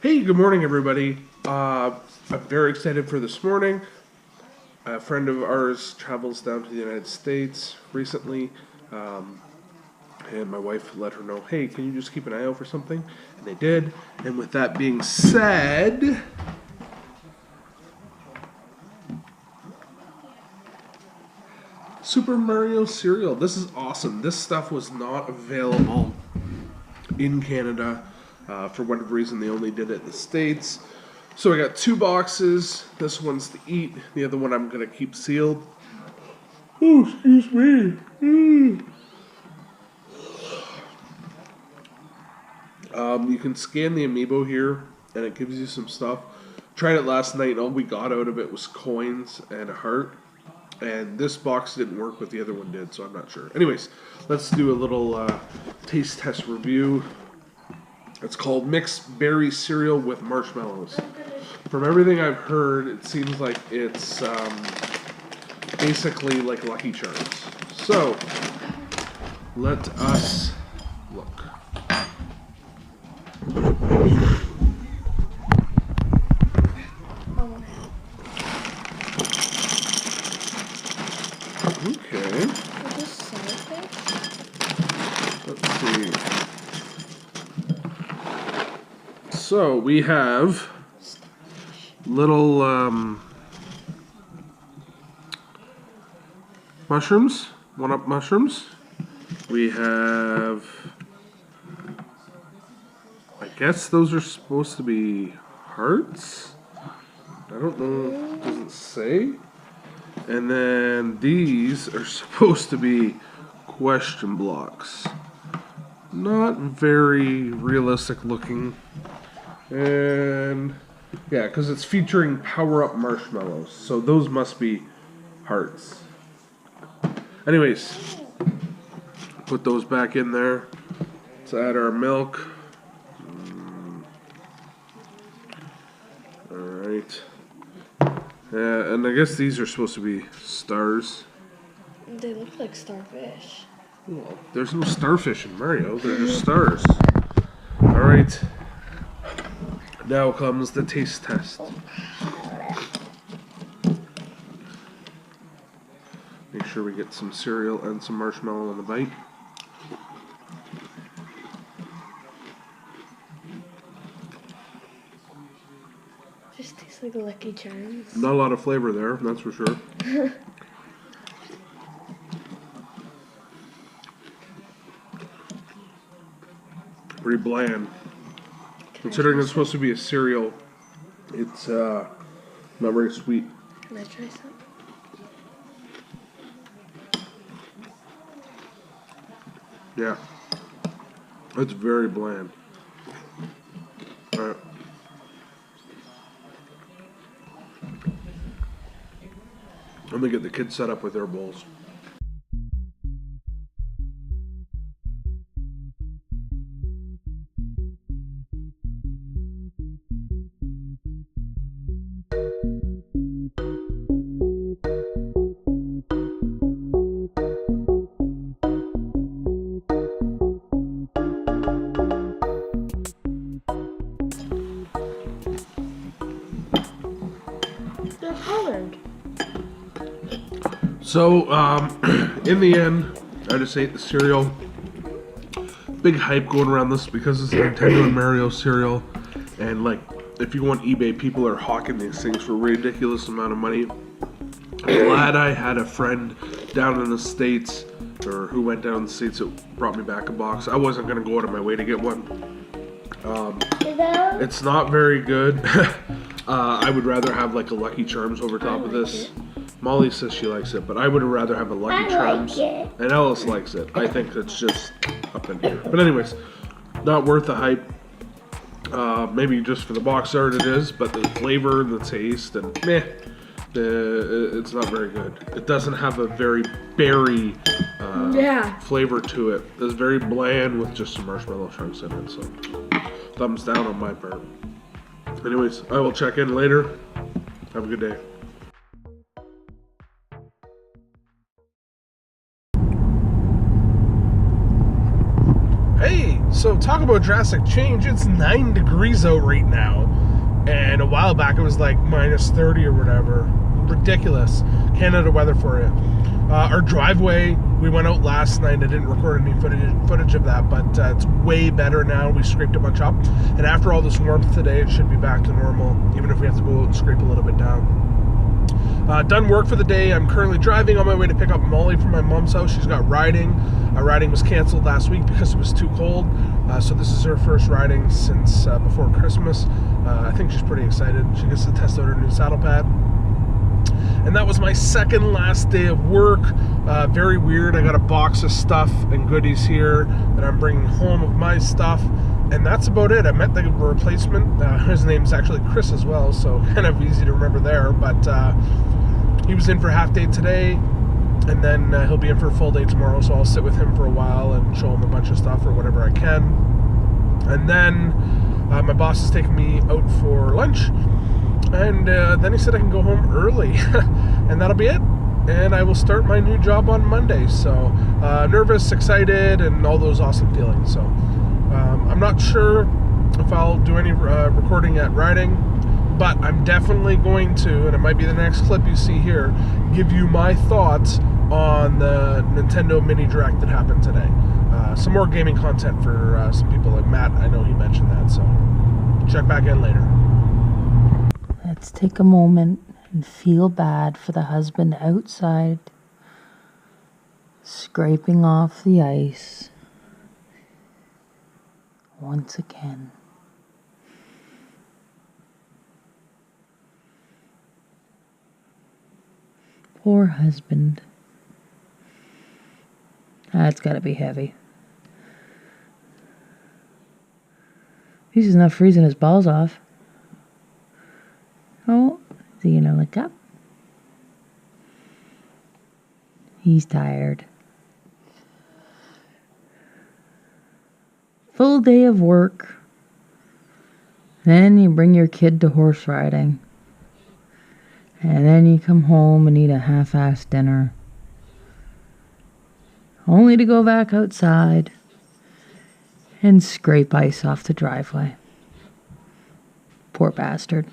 Hey, good morning, everybody. I'm very excited for this morning. A friend of ours travels down to the United States recently, and my wife let her know, hey, can you just keep an eye out for something? And they did. And with that being said, Super Mario cereal. This is awesome. This stuff was not available in Canada. For whatever reason, they only did it in the States. So I got 2 boxes. This one's to eat. The other one I'm going to keep sealed. Oh, excuse me. You can scan the amiibo here, and it gives you some stuff. Tried it last night, and all we got out of it was coins and a heart. And this box didn't work, but the other one did, so I'm not sure. Anyways, let's do a little taste test review. It's called Mixed Berry Cereal with Marshmallows. From everything I've heard, it seems like it's basically like Lucky Charms. So, let us look. Okay. Let's see. So we have little mushrooms, 1-up mushrooms. We have, I guess those are supposed to be hearts. I don't know, it doesn't say. And then these are supposed to be question blocks. Not very realistic looking. And yeah, because it's featuring power-up marshmallows. So those must be hearts. Anyways, put those back in there. Let's add our milk. Alright. And I guess these are supposed to be stars. They look like starfish. Well, there's no starfish in Mario. They're just stars. Alright. Now comes the taste test. Make sure we get some cereal and some marshmallow on the bite. Just tastes like Lucky Charms. Not a lot of flavor there, that's for sure. Pretty bland. Considering it's supposed to be a cereal, it's not very sweet. Can I try some? Yeah. It's very bland. Alright. I'm gonna get the kids set up with their bowls. They're colored. So, in the end, I just ate the cereal. Big hype going around this because it's a Nintendo and Mario cereal. And, like, if you go on eBay, people are hawking these things for a ridiculous amount of money. I'm glad I had a friend down in the States, or who went down in the States that brought me back a box. I wasn't going to go out of my way to get one. It's not very good. I would rather have like a Lucky Charms over top of this. Molly says she likes it, but I would rather have a Lucky Charms. And Alice likes it. I think it's just up in here. But anyways, not worth the hype. Maybe just for the box art it is, but the flavor, the taste, and meh. It's not very good. It doesn't have a very berry flavor to it. It's very bland with just some marshmallow chunks in it. So, thumbs down on my part. Anyways, I will check in later. Have a good day. Hey, so talk about drastic change. It's 9 degrees out right now, and a while back it was like minus 30 or whatever. Ridiculous. Canada weather for you. Our driveway, we went out last night. I didn't record any footage of that, but it's way better now. We scraped a bunch up, and after all this warmth today, it should be back to normal, even if we have to go out and scrape a little bit down. Done work for the day. I'm currently driving on my way to pick up Molly from my mom's house. She's got riding. Riding was canceled last week because it was too cold. So this is her first riding since before Christmas. I think she's pretty excited. She gets to test out her new saddle pad. And that was my second last day of work. Very weird. I got a box of stuff and goodies here that I'm bringing home of my stuff. And that's about it. I met the replacement. His name's actually Chris as well, so kind of easy to remember there. But he was in for a half day today, and then he'll be in for a full day tomorrow, so I'll sit with him for a while and show him a bunch of stuff or whatever I can. And then my boss is taking me out for lunch, and then he said I can go home early, and that'll be it. And I will start my new job on Monday. So nervous, excited, and all those awesome feelings. So I'm not sure if I'll do any recording at riding, but I'm definitely going to, and it might be the next clip you see here, give you my thoughts on the Nintendo Mini Direct that happened today. Some more gaming content for some people like Matt. I know he mentioned that, so check back in later. Let's take a moment and feel bad for the husband outside, scraping off the ice once again. Poor husband. That's gotta be heavy. He's not freezing his balls off. Oh, is he gonna look up? He's tired. Full day of work. Then you bring your kid to horse riding. And then you come home and eat a half-assed dinner. Only to go back outside and scrape ice off the driveway. Poor bastard.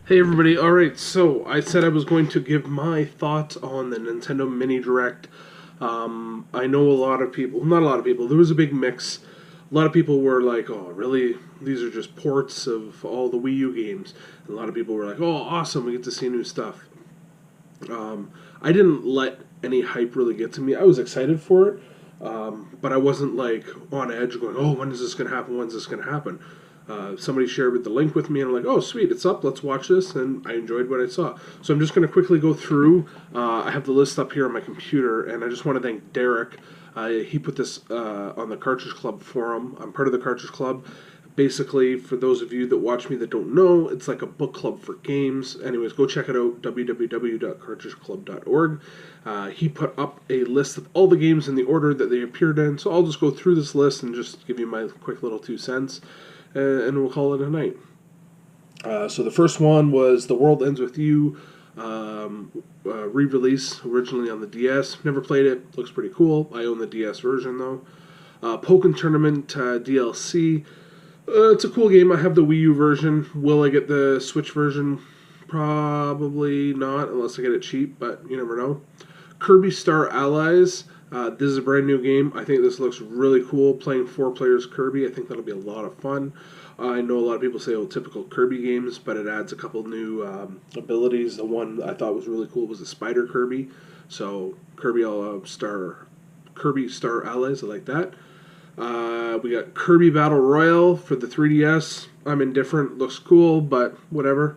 Hey everybody, alright, so I said I was going to give my thoughts on the Nintendo Mini Direct. I know a lot of people, not a lot of people, there was a big mix. A lot of people were like, oh really, these are just ports of all the Wii U games. And a lot of people were like, oh awesome, we get to see new stuff. I didn't let any hype really get to me. I was excited for it, but I wasn't like on edge going, oh when is this going to happen, when's this going to happen? Somebody shared the link with me, and I'm like, oh, sweet, it's up, let's watch this, and I enjoyed what I saw. So I'm just going to quickly go through. I have the list up here on my computer, and I just want to thank Derek. He put this on the Cartridge Club forum. I'm part of the Cartridge Club. Basically, for those of you that watch me that don't know, it's like a book club for games. Anyways, go check it out, www.cartridgeclub.org. He put up a list of all the games in the order that they appeared in, so I'll just go through this list and just give you my quick little 2 cents. And we'll call it a night. So the first one was The World Ends With You, re-release, originally on the DS. Never played it, looks pretty cool. I own the DS version though. Pokken Tournament DLC. It's a cool game. I have the Wii U version. Will I get the Switch version? Probably not, unless I get it cheap, but you never know. Kirby Star Allies. This is a brand new game. I think this looks really cool. Playing 4 players Kirby, I think that'll be a lot of fun. I know a lot of people say, oh, typical Kirby games, but it adds a couple new abilities. The one I thought was really cool was the Spider Kirby. So Kirby Star Allies, I like that. We got Kirby Battle Royale for the 3DS. I'm indifferent. Looks cool, but whatever.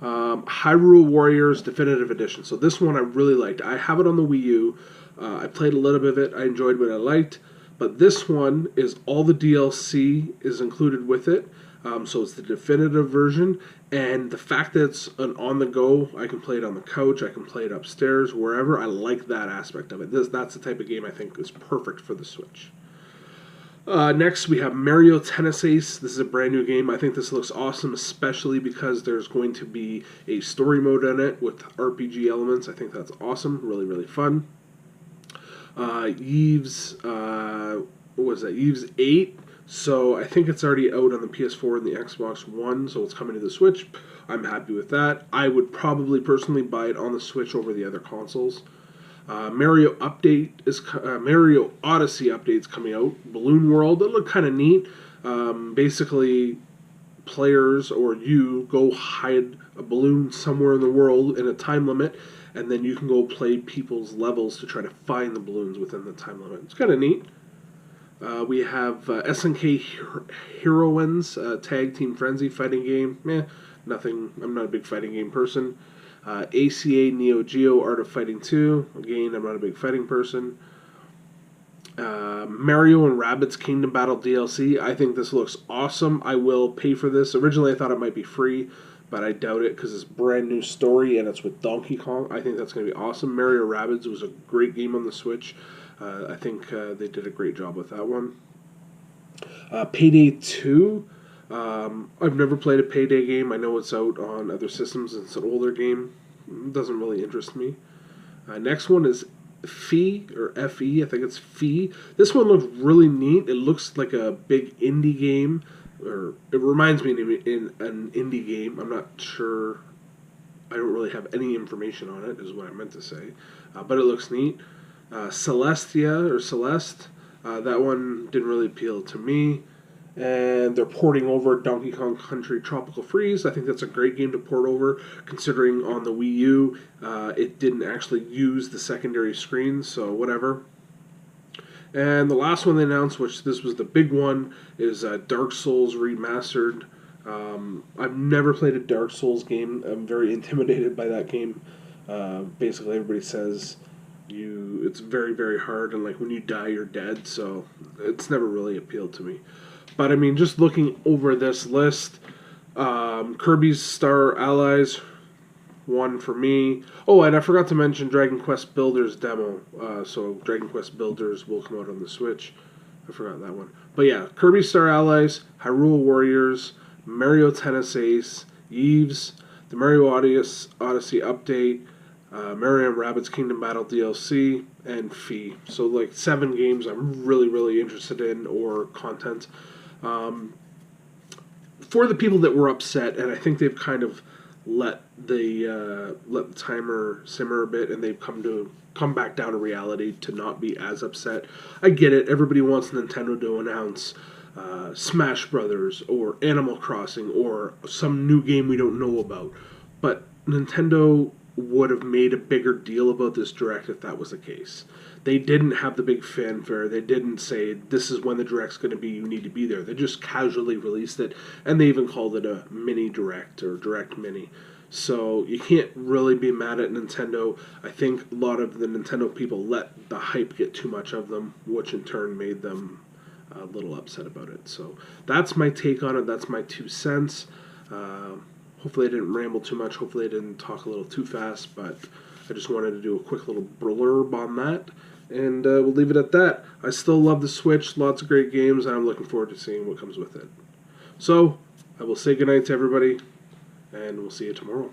Hyrule Warriors Definitive Edition. So this one I really liked. I have it on the Wii U. I played a little bit of it. I enjoyed what I liked. But this one is all the DLC is included with it. So it's the definitive version. And the fact that it's an on-the-go, I can play it on the couch, I can play it upstairs, wherever. I like that aspect of it. That's the type of game I think is perfect for the Switch. Next, we have Mario Tennis Ace. This is a brand new game. I think this looks awesome, especially because there's going to be a story mode in it with RPG elements. I think that's awesome. Really, really fun. Yves what was that? Eve's 8. So I think it's already out on the PS4 and the Xbox One, so it's coming to the Switch. I'm happy with that. I would probably personally buy it on the Switch over the other consoles. Mario Odyssey update's coming out. Balloon World, it looked kind of neat. Basically, players or you go hide a balloon somewhere in the world in a time limit, and then you can go play people's levels to try to find the balloons within the time limit. It's kind of neat. We have SNK Heroines Tag Team Frenzy fighting game. Nothing. I'm not a big fighting game person. ACA Neo Geo Art of Fighting 2. Again, I'm not a big fighting person. Mario and Rabbids Kingdom Battle DLC. I think this looks awesome. I will pay for this. Originally, I thought it might be free, but I doubt it because it's a brand new story and it's with Donkey Kong. I think that's going to be awesome. Mario Rabbids was a great game on the Switch. I think they did a great job with that one. Payday 2. I've never played a Payday game. I know it's out on other systems. It's an older game. It doesn't really interest me. Next one is Fee, or F-E. I think it's Fee. This one looks really neat. It looks like a big indie game. Or it reminds me of an indie game. I'm not sure. I don't really have any information on it, is what I meant to say. But it looks neat. Celestia, or Celeste. That one didn't really appeal to me. And they're porting over Donkey Kong Country Tropical Freeze. I think that's a great game to port over, considering on the Wii U it didn't actually use the secondary screen, so whatever. And the last one they announced, which this was the big one, is Dark Souls Remastered. I've never played a Dark Souls game. I'm very intimidated by that game. Basically, everybody says it's very, very hard, and like when you die, you're dead, so it's never really appealed to me. But I mean, just looking over this list, Kirby's Star Allies, one for me. Oh, and I forgot to mention Dragon Quest Builders demo. So Dragon Quest Builders will come out on the Switch. I forgot that one. But yeah, Kirby's Star Allies, Hyrule Warriors, Mario Tennis Ace, Eves, the Mario Odyssey update, Mario and Rabbids Kingdom Battle DLC, and Fee. So like 7 games I'm really, really interested in, or content. For the people that were upset, and I think they've kind of let the timer simmer a bit, and they've come back down to reality to not be as upset. I get it. Everybody wants Nintendo to announce Smash Brothers or Animal Crossing or some new game we don't know about, but Nintendo would have made a bigger deal about this Direct if that was the case. They didn't have the big fanfare. They didn't say, this is when the Direct's going to be, you need to be there. They just casually released it, and they even called it a mini Direct or Direct Mini. So you can't really be mad at Nintendo. I think a lot of the Nintendo people let the hype get too much of them, which in turn made them a little upset about it. So that's my take on it. That's my 2 cents. Hopefully I didn't ramble too much. Hopefully I didn't talk a little too fast, but I just wanted to do a quick little blurb on that. And we'll leave it at that. I still love the Switch. Lots of great games, and I'm looking forward to seeing what comes with it. So, I will say goodnight to everybody, and we'll see you tomorrow.